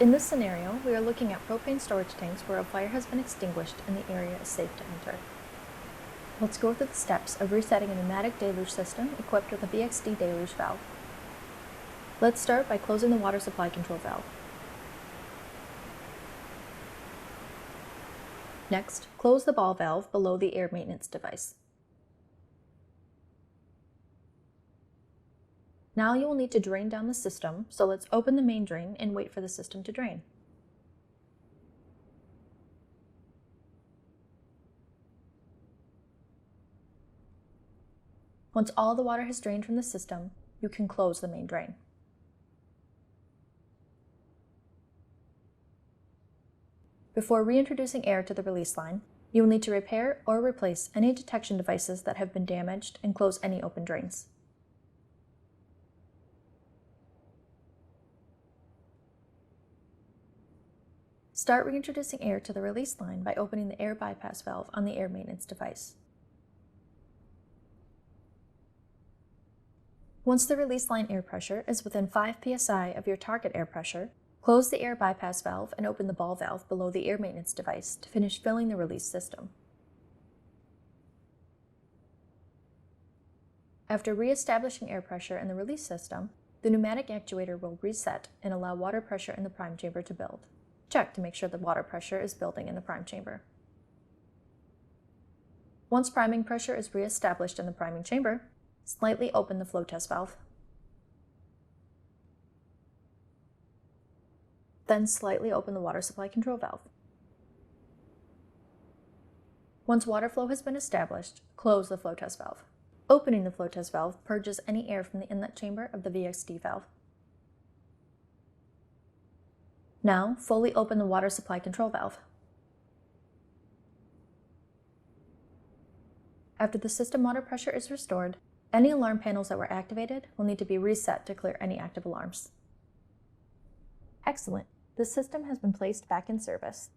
In this scenario, we are looking at propane storage tanks where a fire has been extinguished and the area is safe to enter. Let's go through the steps of resetting a pneumatic deluge system equipped with a VXD deluge valve. Let's start by closing the water supply control valve. Next, close the ball valve below the air maintenance device. Now you will need to drain down the system, so let's open the main drain and wait for the system to drain. Once all the water has drained from the system, you can close the main drain. Before reintroducing air to the release line, you will need to repair or replace any detection devices that have been damaged and close any open drains. Start reintroducing air to the release line by opening the air bypass valve on the air maintenance device. Once the release line air pressure is within 5 psi of your target air pressure, close the air bypass valve and open the ball valve below the air maintenance device to finish filling the release system. After re-establishing air pressure in the release system, the pneumatic actuator will reset and allow water pressure in the prime chamber to build. Check to make sure the water pressure is building in the prime chamber. Once priming pressure is re-established in the priming chamber, slightly open the flow test valve. Then slightly open the water supply control valve. Once water flow has been established, close the flow test valve. Opening the flow test valve purges any air from the inlet chamber of the VXD valve. Now, fully open the water supply control valve. After the system water pressure is restored, any alarm panels that were activated will need to be reset to clear any active alarms. Excellent! The system has been placed back in service.